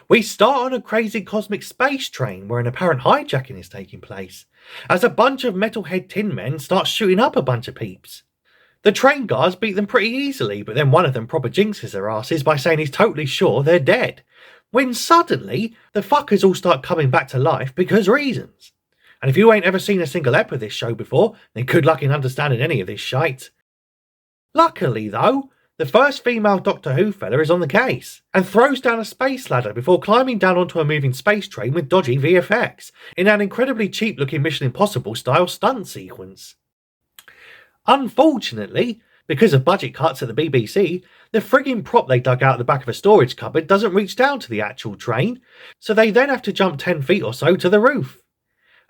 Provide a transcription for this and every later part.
We start on a crazy cosmic space train where an apparent hijacking is taking place, as a bunch of metalhead tin men start shooting up a bunch of peeps. The train guards beat them pretty easily, but then one of them proper jinxes their asses by saying he's totally sure they're dead, when suddenly the fuckers all start coming back to life because reasons. And if you ain't ever seen a single ep of this show before, then good luck in understanding any of this shite. Luckily though, the first female Doctor Who fella is on the case, and throws down a space ladder before climbing down onto a moving space train with dodgy VFX, in an incredibly cheap looking Mission Impossible style stunt sequence. Unfortunately, because of budget cuts at the BBC, the frigging prop they dug out of the back of a storage cupboard doesn't reach down to the actual train, so they then have to jump 10 feet or so to the roof.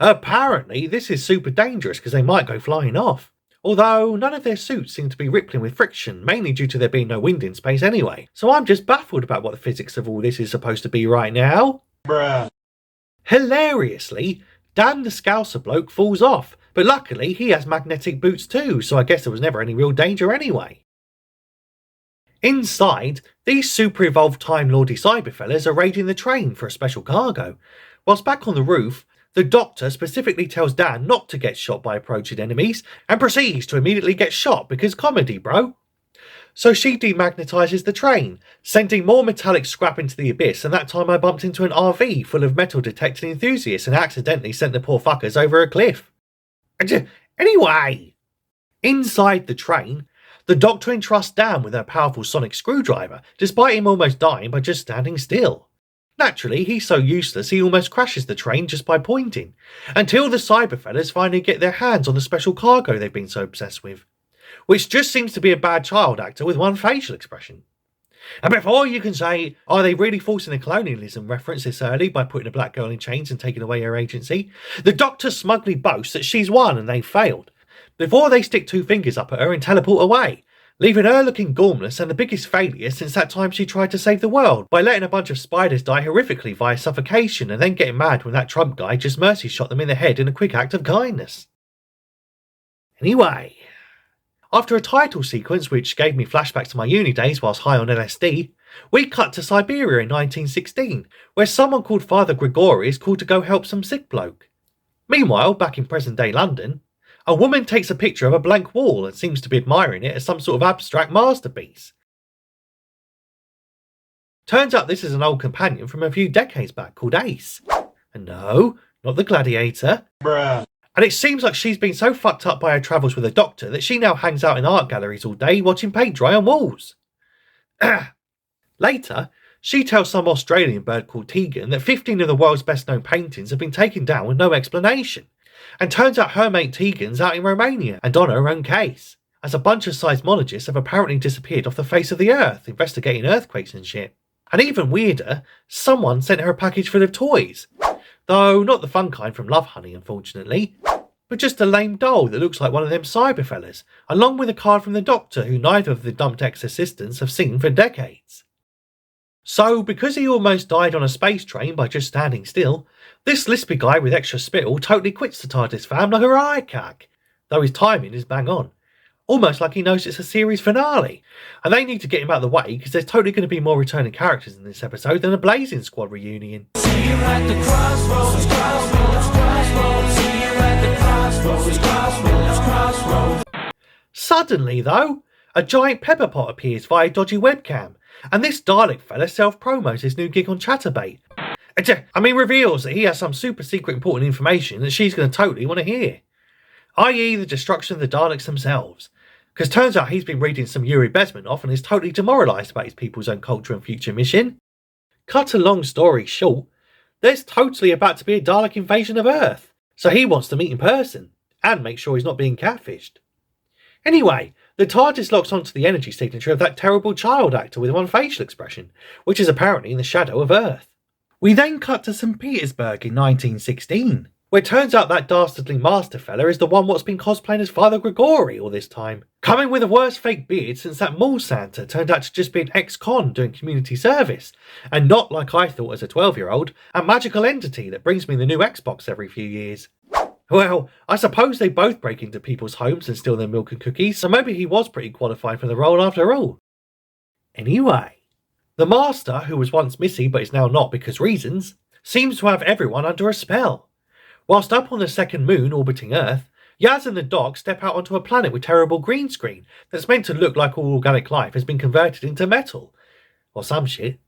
Apparently, this is super dangerous because they might go flying off. Although, none of their suits seem to be rippling with friction, mainly due to there being no wind in space anyway. So I'm just baffled about what the physics of all this is supposed to be right now. Bruh. Hilariously, Dan the Scouser bloke falls off, but luckily he has magnetic boots too, so I guess there was never any real danger anyway. Inside, these super evolved Time Lordy cyberfellas are raiding the train for a special cargo. Whilst back on the roof, the Doctor specifically tells Dan not to get shot by approaching enemies, and proceeds to immediately get shot because comedy, bro. So she demagnetises the train, sending more metallic scrap into the abyss, and that time I bumped into an RV full of metal detecting enthusiasts and accidentally sent the poor fuckers over a cliff. Anyway, inside the train, the Doctor entrusts Dan with her powerful sonic screwdriver, despite him almost dying by just standing still. Naturally, he's so useless he almost crashes the train just by pointing, until the cyberfellas finally get their hands on the special cargo they've been so obsessed with, which just seems to be a bad child actor with one facial expression. And before you can say, are they really forcing a colonialism reference this early by putting a black girl in chains and taking away her agency, the Doctor smugly boasts that she's won and they've failed, before they stick two fingers up at her and teleport away, leaving her looking gormless and the biggest failure since that time she tried to save the world by letting a bunch of spiders die horrifically via suffocation and then getting mad when that Trump guy just mercy shot them in the head in a quick act of kindness. Anyway, after a title sequence which gave me flashbacks to my uni days whilst high on LSD, we cut to Siberia in 1916, where someone called Father Grigori is called to go help some sick bloke. Meanwhile, back in present-day London, a woman takes a picture of a blank wall and seems to be admiring it as some sort of abstract masterpiece. Turns out this is an old companion from a few decades back called Ace. And no, not the Gladiator. Bruh. And it seems like she's been so fucked up by her travels with the Doctor that she now hangs out in art galleries all day watching paint dry on walls. Later, she tells some Australian bird called Tegan that 15 of the world's best known paintings have been taken down with no explanation. And turns out her mate Tegan's out in Romania and on her own case, as a bunch of seismologists have apparently disappeared off the face of the earth investigating earthquakes and shit. And even weirder, someone sent her a package full of toys. Though not the fun kind from Love Honey, unfortunately, but just a lame doll that looks like one of them cyberfellas, along with a card from the Doctor who neither of the dumped ex-assistants have seen for decades. So, because he almost died on a space train by just standing still, this lispy guy with extra spittle totally quits the TARDIS fam like a riot cack, though his timing is bang on. Almost like he knows it's a series finale, and they need to get him out of the way because there's totally going to be more returning characters in this episode than a Blazing Squad reunion. See you at the crossroads, crossroads, crossroads. See you at the crossroads, crossroads, crossroads. Suddenly, though, a giant pepper pot appears via dodgy webcam, and this Dalek fella self-promos his new gig on Chatterbait. Reveals that he has some super secret important information that she's going to totally want to hear. I.e. the destruction of the Daleks themselves. Because turns out he's been reading some Yuri Bezmenov and is totally demoralised about his people's own culture and future mission. Cut a long story short, there's totally about to be a Dalek invasion of Earth, so he wants to meet in person, and make sure he's not being catfished. Anyway, the TARDIS locks onto the energy signature of that terrible child actor with one facial expression, which is apparently in the shadow of Earth. We then cut to St. Petersburg in 1916, where it turns out that dastardly master fella is the one what's been cosplaying as Father Grigori all this time, coming with the worst fake beard since that mall Santa turned out to just be an ex-con doing community service, and not, like I thought as a 12-year-old, a magical entity that brings me the new Xbox every few years. Well, I suppose they both break into people's homes and steal their milk and cookies, so maybe he was pretty qualified for the role after all. Anyway, The Master, who was once missing but is now not because reasons, seems to have everyone under a spell. Whilst up on the second moon orbiting Earth, Yaz and the Doc step out onto a planet with terrible green screen that's meant to look like all organic life has been converted into metal. Or some shit.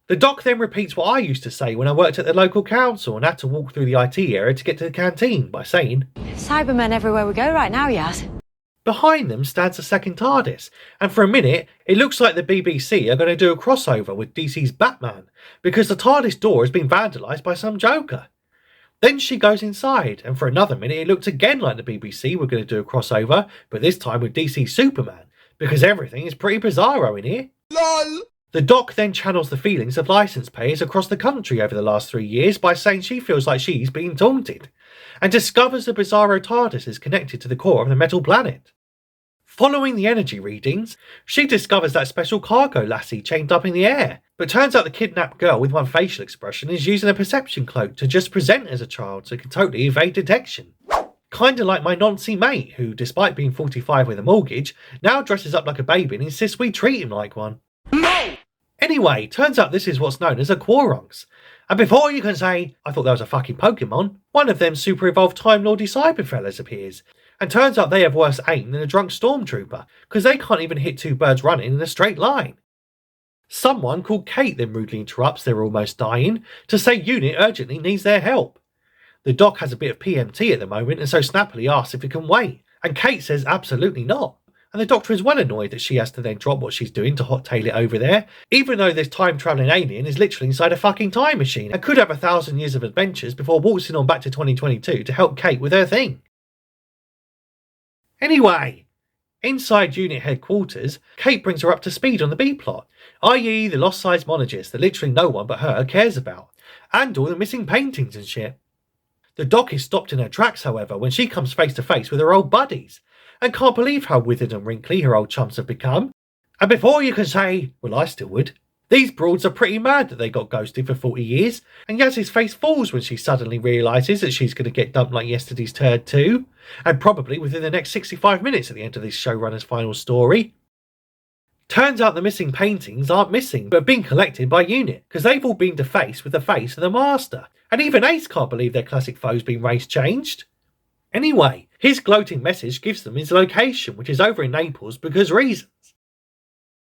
The Doc then repeats what I used to say when I worked at the local council and had to walk through the IT area to get to the canteen by saying, Cybermen everywhere we go right now, Yaz. Behind them stands a second TARDIS, and for a minute it looks like the BBC are going to do a crossover with DC's Batman, because the TARDIS door has been vandalised by some joker. Then she goes inside, and for another minute it looked again like the BBC were going to do a crossover, but this time with DC's Superman, because everything is pretty bizarro in here. LOL! The Doc then channels the feelings of licence payers across the country over the last 3 years by saying she feels like she's being taunted, and discovers the bizarro TARDIS is connected to the core of the metal planet. Following the energy readings, she discovers that special cargo lassie chained up in the air, but turns out the kidnapped girl with one facial expression is using a perception cloak to just present as a child so it can totally evade detection. Kinda like my Nancy mate, who, despite being 45 with a mortgage, now dresses up like a baby and insists we treat him like one. No! Anyway, turns out this is what's known as a Quaronx. And before you can say, I thought that was a fucking Pokemon, one of them super evolved Time Lordy cyberfellas appears. And turns out they have worse aim than a drunk stormtrooper, because they can't even hit two birds running in a straight line. Someone called Kate then rudely interrupts their almost dying to say Unit urgently needs their help. The Doc has a bit of PMT at the moment and so snappily asks if it can wait, and Kate says absolutely not. And the Doctor is well annoyed that she has to then drop what she's doing to hot-tail it over there, even though this time-travelling alien is literally inside a fucking time machine and could have 1,000 years of adventures before waltzing on back to 2022 to help Kate with her thing. Anyway, inside unit headquarters, Kate brings her up to speed on the B-plot, i.e. the lost seismologist that literally no one but her cares about, and all the missing paintings and shit. The Doc is stopped in her tracks, however, when she comes face to face with her old buddies, and can't believe how withered and wrinkly her old chums have become. And before you can say, well, I still would, these broads are pretty mad that they got ghosted for 40 years, and Yaz's face falls when she suddenly realises that she's going to get dumped like yesterday's turd too, and probably within the next 65 minutes at the end of this showrunner's final story. Turns out the missing paintings aren't missing, but have been collected by Unit, because they've all been defaced with the face of the Master, and even Ace can't believe their classic foe's been race changed. Anyway, his gloating message gives them his location, which is over in Naples because reasons.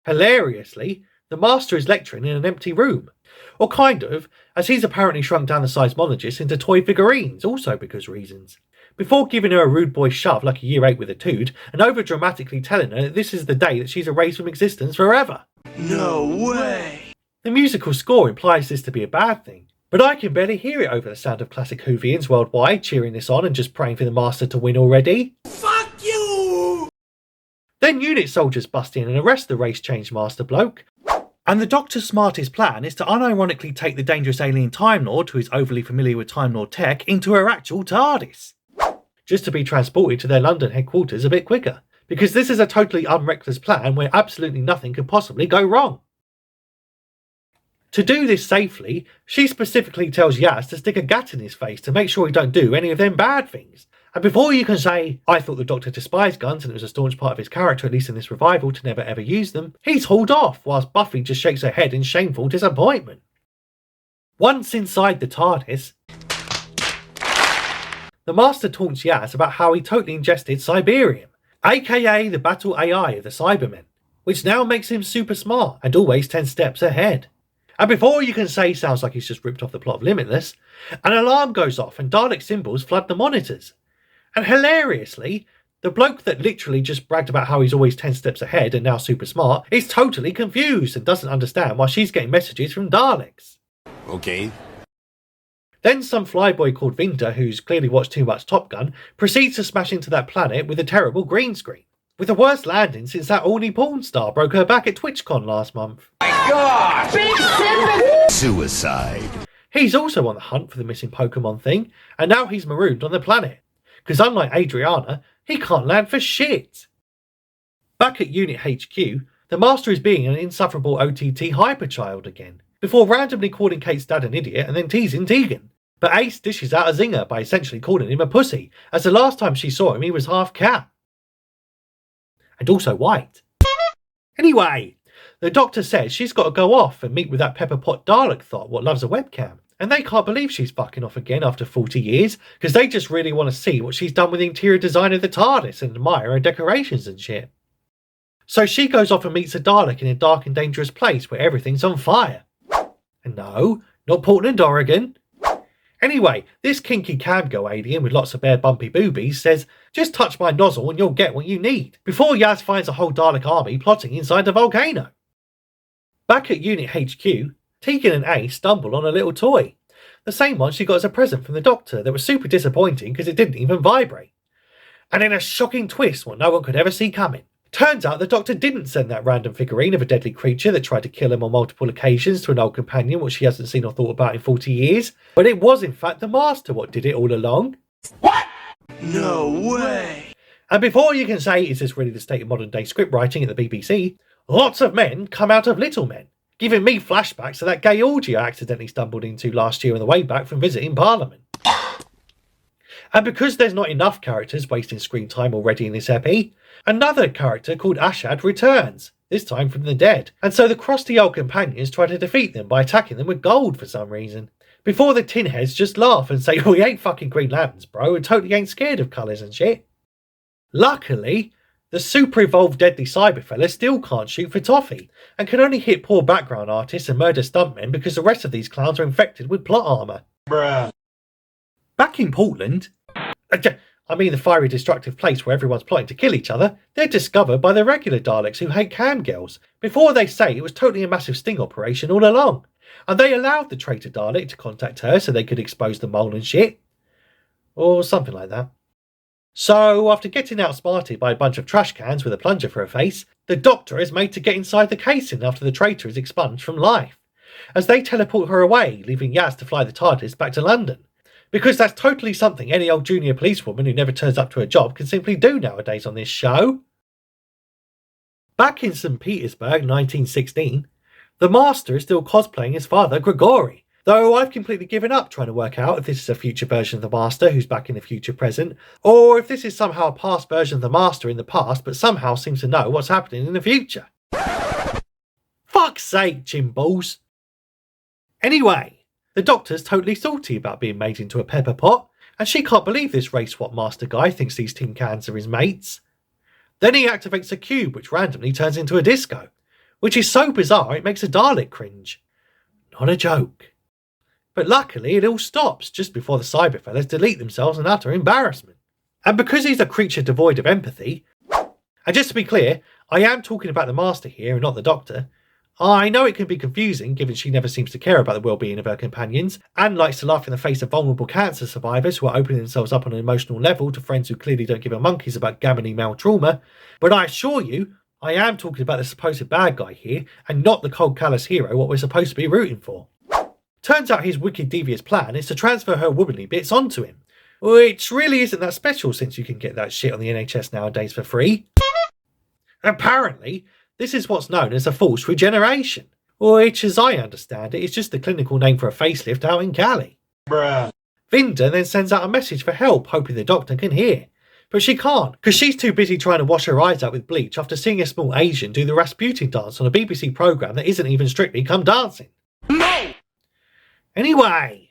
Hilariously, the Master is lecturing in an empty room, or kind of, as he's apparently shrunk down the seismologist into toy figurines, also because reasons, before giving her a rude boy shove like a year 8 with a tood, and over-dramatically telling her that this is the day that she's erased from existence forever. No way! The musical score implies this to be a bad thing, but I can barely hear it over the sound of classic Whovians worldwide cheering this on and just praying for the Master to win already. Fuck you! Then Unit soldiers bust in and arrest the race-changed Master bloke, and the Doctor's smartest plan is to unironically take the dangerous alien Time Lord, who is overly familiar with Time Lord tech, into her actual TARDIS, just to be transported to their London headquarters a bit quicker, because this is a totally unreckless plan where absolutely nothing could possibly go wrong. To do this safely, she specifically tells Yaz to stick a gat in his face to make sure he don't do any of them bad things. And before you can say, I thought the Doctor despised guns and it was a staunch part of his character, at least in this revival, to never ever use them, he's hauled off whilst Buffy just shakes her head in shameful disappointment. Once inside the TARDIS, the Master taunts Yaz about how he totally ingested Cyberium, aka the battle AI of the Cybermen, which now makes him super smart and always 10 steps ahead. And before you can say sounds like he's just ripped off the plot of Limitless, an alarm goes off and Dalek symbols flood the monitors. And hilariously, the bloke that literally just bragged about how he's always 10 steps ahead and now super smart is totally confused and doesn't understand why she's getting messages from Daleks. Okay. Then some flyboy called Vinta, who's clearly watched too much Top Gun, proceeds to smash into that planet with a terrible green screen, with the worst landing since that horny porn star broke her back at TwitchCon last month. My God! Big sympathy! Suicide. He's also on the hunt for the missing Pokemon thing, and now he's marooned on the planet, because unlike Adriana, he can't land for shit. Back at Unit HQ, the Master is being an insufferable OTT hyperchild again, before randomly calling Kate's dad an idiot and then teasing Tegan. But Ace dishes out a zinger by essentially calling him a pussy, as the last time she saw him he was half cat. And also white. Anyway, The Doctor says she's got to go off and meet with that Pepper Pot Dalek thought what loves a webcam. And they can't believe she's fucking off again after 40 years, because they just really want to see what she's done with the interior design of the TARDIS and admire her decorations and shit. So she goes off and meets a Dalek in a dark and dangerous place where everything's on fire. And no, not Portland, Oregon. Anyway, this kinky camgirl alien with lots of bare bumpy boobies says, just touch my nozzle and you'll get what you need, before Yaz finds a whole Dalek army plotting inside the volcano. Back at Unit HQ, Tegan and Ace stumble on a little toy. The same one she got as a present from the Doctor that was super disappointing because it didn't even vibrate. And in a shocking twist what no one could ever see coming, turns out the Doctor didn't send that random figurine of a deadly creature that tried to kill him on multiple occasions to an old companion which she hasn't seen or thought about in 40 years, but it was in fact the Master what did it all along. What? No way! And before you can say is this really the state of modern day script writing at the BBC, lots of men come out of little men, giving me flashbacks to that gay orgy I accidentally stumbled into last year on the way back from visiting Parliament. And because there's not enough characters wasting screen time already in this epi, another character called Ashad returns, this time from the dead, and so the crusty old companions try to defeat them by attacking them with gold for some reason, before the tin heads just laugh and say, we ain't fucking Green Lanterns bro, and totally ain't scared of colours and shit. Luckily, the super evolved deadly cyber fella still can't shoot for toffee, and can only hit poor background artists and murder stuntmen because the rest of these clowns are infected with plot armour. Bruh. Back in Portland, I mean the fiery destructive place where everyone's plotting to kill each other, they're discovered by the regular Daleks who hate cam girls, before they say it was totally a massive sting operation all along, and they allowed the traitor Dalek to contact her so they could expose the mole and shit. Or something like that. So, after getting outsmarted by a bunch of trash cans with a plunger for a face, the Doctor is made to get inside the casing after the traitor is expunged from life, as they teleport her away, leaving Yaz to fly the TARDIS back to London. Because that's totally something any old junior policewoman who never turns up to her job can simply do nowadays on this show. Back in St. Petersburg 1916, the Master is still cosplaying his father Grigori, though I've completely given up trying to work out if this is a future version of the Master who's back in the future present, or if this is somehow a past version of the Master in the past but somehow seems to know what's happening in the future. Fuck's sake, Chimballs! Anyway, the Doctor's totally salty about being made into a pepper pot, and she can't believe this race swap Master guy thinks these tin cans are his mates. Then he activates a cube which randomly turns into a disco, which is so bizarre it makes a Dalek cringe. Not a joke. But luckily it all stops just before the cyberfellas delete themselves in utter embarrassment. And because he's a creature devoid of empathy, and just to be clear, I am talking about the Master here and not the Doctor. I know it can be confusing given she never seems to care about the well-being of her companions and likes to laugh in the face of vulnerable cancer survivors who are opening themselves up on an emotional level to friends who clearly don't give a monkeys about gammony male trauma, but I assure you, I am talking about the supposed bad guy here and not the cold callous hero what we're supposed to be rooting for. Turns out his wicked devious plan is to transfer her womanly bits onto him, which really isn't that special since you can get that shit on the NHS nowadays for free. Apparently, this is what's known as a false regeneration, which, as I understand it, is just the clinical name for a facelift out in Cali. Bruh. Vinda then sends out a message for help, hoping the Doctor can hear. But she can't, because she's too busy trying to wash her eyes out with bleach after seeing a small Asian do the Rasputin dance on a BBC programme that isn't even Strictly Come Dancing. No! Anyway,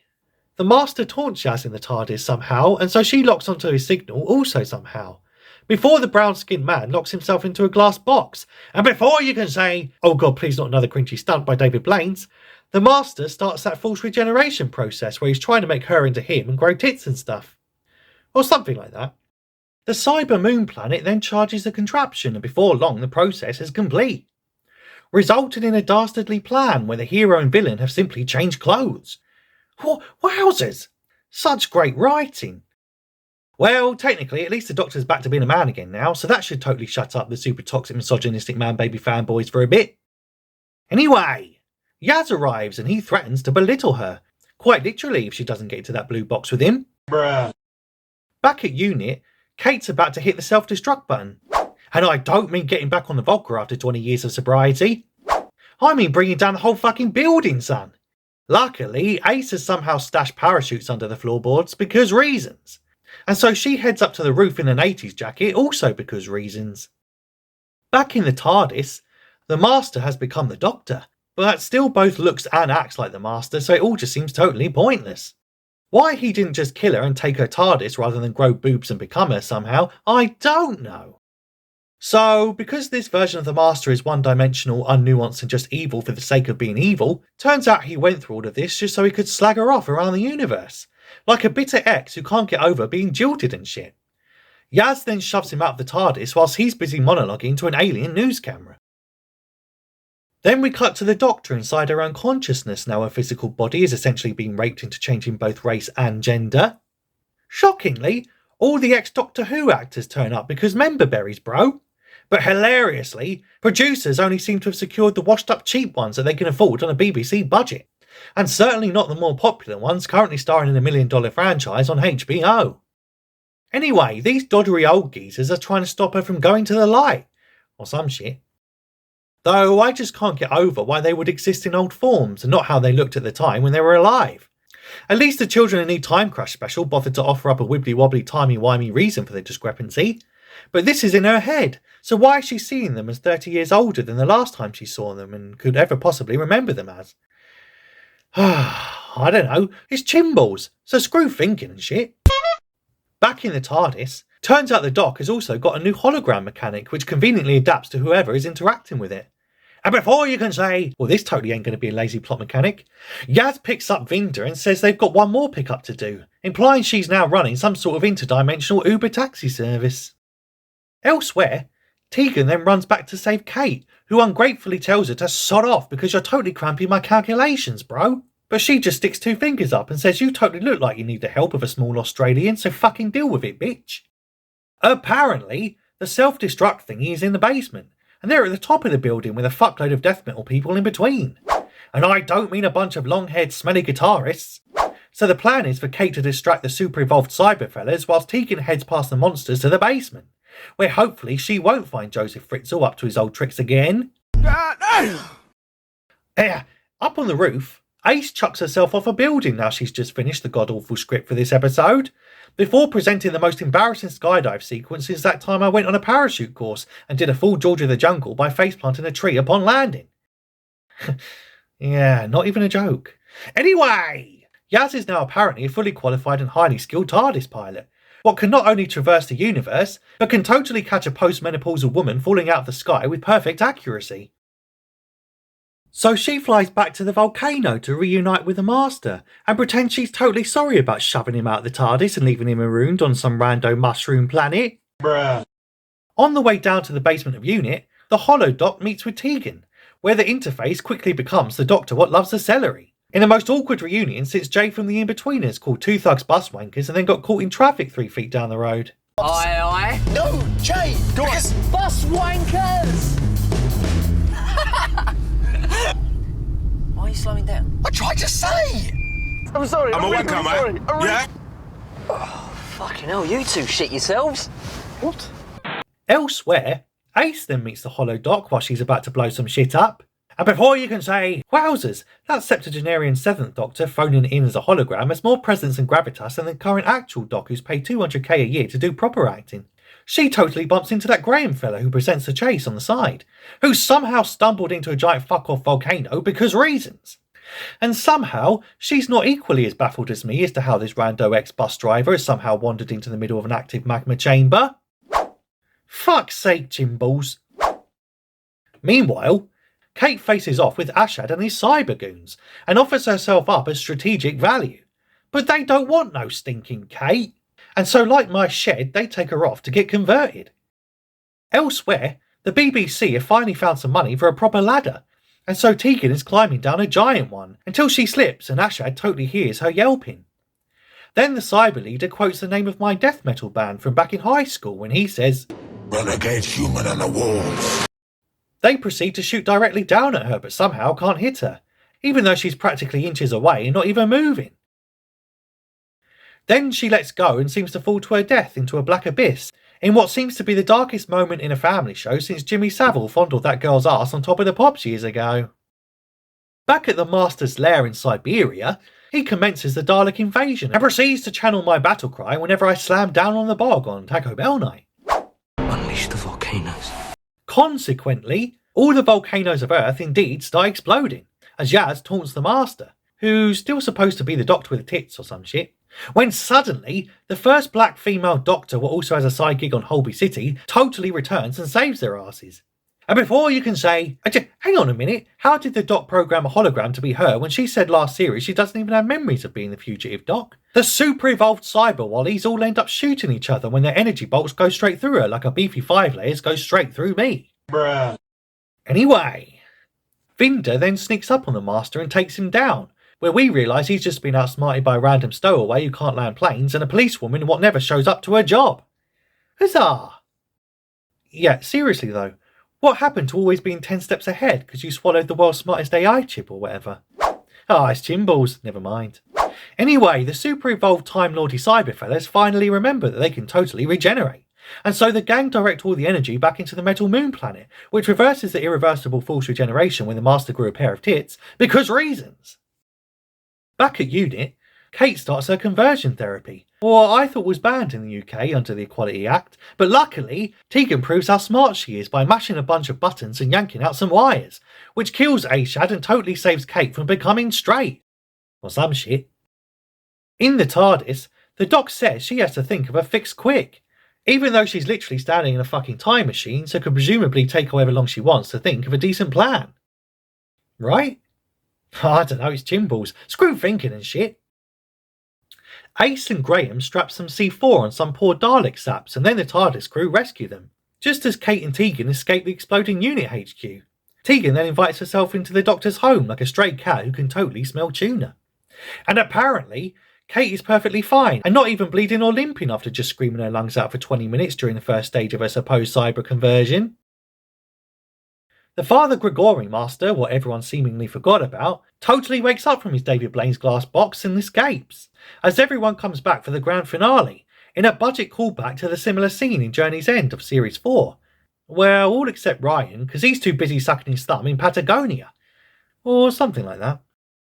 the Master taunts Yaz in the TARDIS somehow, and so she locks onto his signal also somehow, before the brown-skinned man locks himself into a glass box, and before you can say, oh god please not another cringy stunt by David Blaines, the Master starts that false regeneration process where he's trying to make her into him and grow tits and stuff. Or something like that. The cyber moon planet then charges the contraption, and before long the process is complete, resulting in a dastardly plan where the hero and villain have simply changed clothes. Wowzers! Such great writing! Well, technically, at least the Doctor's back to being a man again now, so that should totally shut up the super toxic misogynistic man-baby fanboys for a bit. Anyway, Yaz arrives and he threatens to belittle her, quite literally if she doesn't get into that blue box with him. Bruh. Back at Unit, Kate's about to hit the self-destruct button. And I don't mean getting back on the Volker after 20 years of sobriety. I mean bringing down the whole fucking building, son. Luckily, Ace has somehow stashed parachutes under the floorboards because reasons. And so she heads up to the roof in an 80s jacket also because reasons. Back in the TARDIS, The Master has become the Doctor, but still both looks and acts like the Master, so it all just seems totally pointless. Why he didn't just kill her and take her TARDIS rather than grow boobs and become her somehow, I don't know. So, because this version of the Master is one-dimensional, unnuanced and just evil for the sake of being evil, turns out he went through all of this just so he could slag her off around the universe. Like a bitter ex who can't get over being jilted and shit. Yaz then shoves him out of the TARDIS whilst he's busy monologuing to an alien news camera. Then we cut to the Doctor inside her own consciousness now her physical body is essentially being raped into changing both race and gender. Shockingly, all the ex-Doctor Who actors turn up because member berries, bro. But hilariously, producers only seem to have secured the washed-up cheap ones that they can afford on a BBC budget. And certainly not the more popular ones currently starring in a $1 million franchise on HBO. Anyway, these doddery old geezers are trying to stop her from going to the light. Or some shit. Though I just can't get over why they would exist in old forms and not how they looked at the time when they were alive. At least the Children in Need Time Crash special bothered to offer up a wibbly-wobbly timey-wimey reason for the discrepancy. But this is in her head, so why is she seeing them as 30 years older than the last time she saw them and could ever possibly remember them as? I don't know, it's chimballs, so screw thinking and shit. Back in the TARDIS, turns out the Doc has also got a new hologram mechanic which conveniently adapts to whoever is interacting with it. And before you can say, well, this totally ain't going to be a lazy plot mechanic, Yaz picks up Vinda and says they've got one more pickup to do, implying she's now running some sort of interdimensional Uber taxi service. Elsewhere, Tegan then runs back to save Kate, who ungratefully tells her to sod off because you're totally cramping my calculations, bro. But she just sticks two fingers up and says you totally look like you need the help of a small Australian, so fucking deal with it, bitch. Apparently, the self-destruct thingy is in the basement, and they're at the top of the building with a fuckload of death metal people in between. And I don't mean a bunch of long-haired smelly guitarists. So the plan is for Kate to distract the super-evolved cyber fellas whilst Tegan heads past the monsters to the basement, where hopefully she won't find Joseph Fritzl up to his old tricks again. Up on the roof, Ace chucks herself off a building now she's just finished the god-awful script for this episode, before presenting the most embarrassing skydive sequence since that time I went on a parachute course and did a full George of the Jungle by faceplanting a tree upon landing. Yeah, not even a joke. Anyway, Yaz is now apparently a fully qualified and highly skilled TARDIS pilot, what can not only traverse the universe, but can totally catch a postmenopausal woman falling out of the sky with perfect accuracy. So she flies back to the volcano to reunite with the Master, and pretends she's totally sorry about shoving him out of the TARDIS and leaving him marooned on some rando mushroom planet. Bruh. On the way down to the basement of Unit, the Holo Doc meets with Tegan, where the interface quickly becomes the Doctor what loves the celery. In the most awkward reunion since Jay from the In-Betweeners called two thugs bus wankers and then got caught in traffic 3 feet down the road. Aye. No, Jay! Because bus wankers! Why are you slowing down? I tried to say! I'm sorry, I'm a wanker, mate. Yeah? Oh, fucking hell, you two shit yourselves. What? Elsewhere, Ace then meets the Holo Doc while she's about to blow some shit up. And before you can say, wowzers, that septuagenarian 7th Doctor phoning in as a hologram has more presence and gravitas than the current actual Doc who's paid 200k a year to do proper acting. She totally bumps into that Graham fella who presents the chase on the side, who somehow stumbled into a giant fuck-off volcano because reasons. And somehow, she's not equally as baffled as me as to how this rando ex-bus driver has somehow wandered into the middle of an active magma chamber. Fuck's sake, Jimballs. Meanwhile, Kate faces off with Ashad and his cybergoons, and offers herself up as strategic value. But they don't want no stinking Kate. And so like my shed, they take her off to get converted. Elsewhere, the BBC have finally found some money for a proper ladder, and so Tegan is climbing down a giant one, until she slips and Ashad totally hears her yelping. Then the cyber leader quotes the name of my death metal band from back in high school when he says, "Renegade human on the walls." They proceed to shoot directly down at her but somehow can't hit her, even though she's practically inches away and not even moving. Then she lets go and seems to fall to her death into a black abyss, in what seems to be the darkest moment in a family show since Jimmy Savile fondled that girl's ass on top of the pops years ago. Back at the Master's lair in Siberia, he commences the Dalek invasion and proceeds to channel my battle cry whenever I slam down on the bog on Taco Bell night. Unleash the volcanoes. Consequently, all the volcanoes of Earth indeed start exploding, as Yaz taunts the Master, who's still supposed to be the Doctor with the tits or some shit, when suddenly the first black female Doctor, who also has a side gig on Holby City, totally returns and saves their asses. And before you can say, hang on a minute, how did the Doc program a hologram to be her when she said last series she doesn't even have memories of being the fugitive Doc? The super evolved cyber wallies all end up shooting each other when their energy bolts go straight through her like a beefy 5 layers goes straight through me. Bruh. Anyway, Vinder then sneaks up on the Master and takes him down, where we realise he's just been outsmarted by a random stowaway who can't land planes and a policewoman what never shows up to her job. Huzzah! Yeah, seriously though, what happened to always being 10 steps ahead because you swallowed the world's smartest AI chip or whatever? It's Chimballs, never mind. Anyway, the super evolved Time Lordy cyber fellas finally remember that they can totally regenerate. And so the gang direct all the energy back into the metal moon planet, which reverses the irreversible false regeneration when the Master grew a pair of tits, because reasons. Back at Unit, Kate starts her conversion therapy, or I thought was banned in the UK under the Equality Act, but luckily Tegan proves how smart she is by mashing a bunch of buttons and yanking out some wires, which kills Ashad and totally saves Kate from becoming straight. Or some shit. In the TARDIS, the Doc says she has to think of a fix quick, even though she's literally standing in a fucking time machine, so could presumably take however long she wants to think of a decent plan. Right? I don't know, it's Chimballs. Screw thinking and shit. Ace and Graham strap some C4 on some poor Dalek saps, and then the TARDIS crew rescue them, just as Kate and Tegan escape the exploding Unit HQ. Tegan then invites herself into the Doctor's home like a stray cat who can totally smell tuna. And apparently, Kate is perfectly fine, and not even bleeding or limping after just screaming her lungs out for 20 minutes during the first stage of her supposed cyber conversion. The Father Gregory Master, what everyone seemingly forgot about, totally wakes up from his David Blaine's glass box and escapes, as everyone comes back for the grand finale, in a budget callback to the similar scene in Journey's End of Series 4. Well, all except Ryan, because he's too busy sucking his thumb in Patagonia. Or something like that.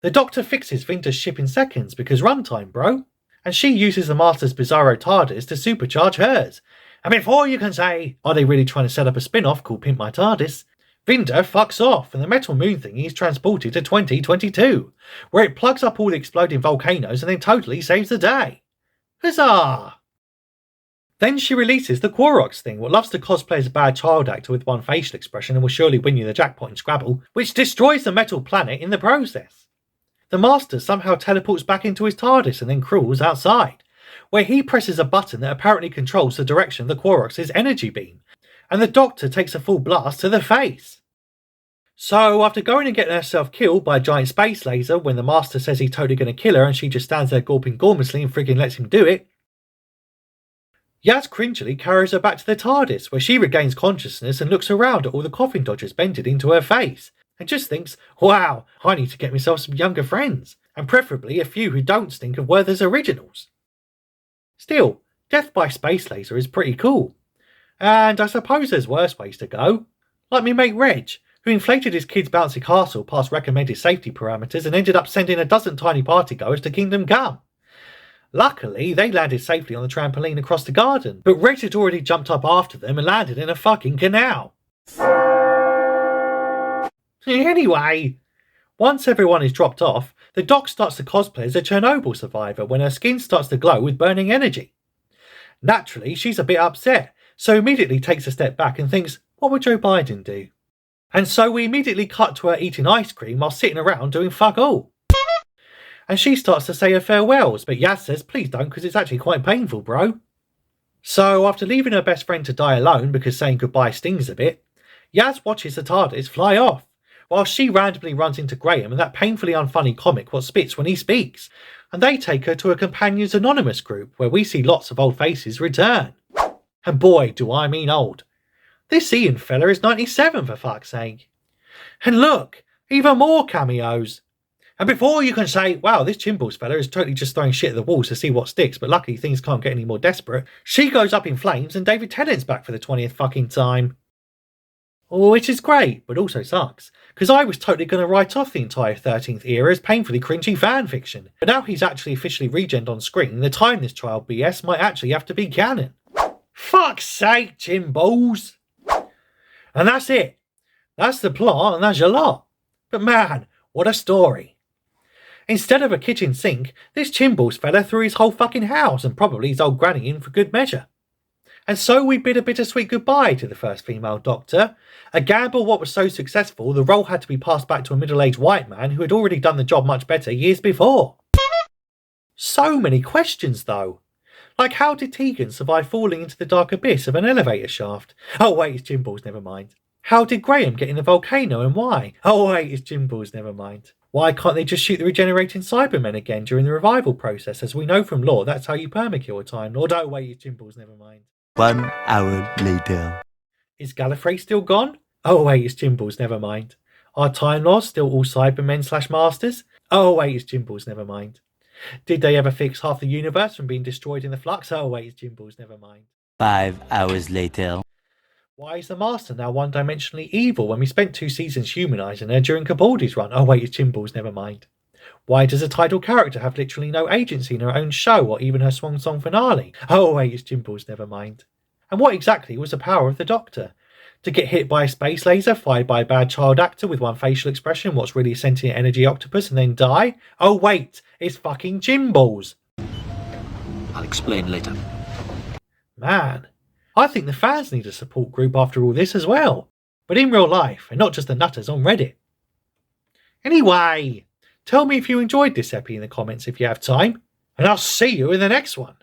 The Doctor fixes Vinder's ship in seconds because runtime, bro. And she uses the Master's Bizarro TARDIS to supercharge hers. And before you can say, are they really trying to set up a spin-off called Pimp My TARDIS? Vinder fucks off and the metal moon thingy is transported to 2022, where it plugs up all the exploding volcanoes and then totally saves the day. Huzzah! Then she releases the Quorox thing, what loves to cosplay as a bad child actor with one facial expression and will surely win you the jackpot in Scrabble, which destroys the metal planet in the process. The Master somehow teleports back into his TARDIS and then crawls outside, where he presses a button that apparently controls the direction of the Quorox's energy beam, and the Doctor takes a full blast to the face. So, after going and getting herself killed by a giant space laser when the Master says he's totally going to kill her and she just stands there gulping gormlessly and friggin' lets him do it, Yaz cringily carries her back to the TARDIS, where she regains consciousness and looks around at all the coffin dodgers bended into her face, and just thinks, wow, I need to get myself some younger friends, and preferably a few who don't stink of Werther's originals. Still, death by space laser is pretty cool. And I suppose there's worse ways to go. Like me mate Reg, who inflated his kid's bouncy castle past recommended safety parameters and ended up sending a dozen tiny partygoers to Kingdom Come. Luckily, they landed safely on the trampoline across the garden, but Reg had already jumped up after them and landed in a fucking canal. Anyway, once everyone is dropped off, the Doc starts to cosplay as a Chernobyl survivor when her skin starts to glow with burning energy. Naturally, she's a bit upset, so immediately takes a step back and thinks, what would Joe Biden do? And so we immediately cut to her eating ice cream while sitting around doing fuck all. And she starts to say her farewells, but Yaz says, please don't, because it's actually quite painful, bro. So after leaving her best friend to die alone because saying goodbye stings a bit, Yaz watches the TARDIS fly off, while she randomly runs into Graham and that painfully unfunny comic what spits when he speaks, and they take her to a Companions Anonymous group where we see lots of old faces return. And boy, do I mean old. This Ian fella is 97 for fuck's sake. And look, even more cameos. And before you can say, wow, this Chimballs fella is totally just throwing shit at the walls to see what sticks, but luckily things can't get any more desperate, she goes up in flames and David Tennant's back for the 20th fucking time. Which is great, but also sucks, because I was totally going to write off the entire 13th era as painfully cringy fanfiction. But now he's actually officially regened on screen, the time this trial BS might actually have to be canon. Fuck's sake, Chimballs! And that's it. That's the plot and that's your lot. But man, what a story. Instead of a kitchen sink, this Chimbal's fella threw his whole fucking house and probably his old granny in for good measure. And so we bid a bittersweet goodbye to the first female Doctor. A gamble what was so successful, the role had to be passed back to a middle-aged white man who had already done the job much better years before. So many questions though. Like, how did Tegan survive falling into the dark abyss of an elevator shaft? Oh wait, it's Chimbal's, never mind. How did Graham get in the volcano and why? Oh wait, it's Chimbal's, never mind. Why can't they just shoot the regenerating Cybermen again during the revival process? As we know from lore, that's how you permakill a Time Lord. Oh wait, it's Chimbal's, never mind. 1 hour later. Is Gallifrey still gone? Oh wait, it's Chimbal's, never mind. Are Time Lords still all Cybermen / Masters? Oh wait, it's Chimbal's, never mind. Did they ever fix half the universe from being destroyed in the flux? Oh wait, it's Chimbal's, never mind. 5 hours later. Why is the Master now one-dimensionally evil when we spent 2 seasons humanising her during Capaldi's run? Oh wait, it's Chimbal's, never mind. Why does a title character have literally no agency in her own show or even her swan song finale? Oh wait, it's Chimbal's, never mind. And what exactly was the power of the Doctor? To get hit by a space laser fired by a bad child actor with one facial expression, what's really a sentient energy octopus, and then die? Oh wait, it's fucking Chimbal's. I'll explain later. Man, I think the fans need a support group after all this as well. But in real life, and not just the nutters on Reddit. Anyway, tell me if you enjoyed this epi in the comments if you have time, and I'll see you in the next one.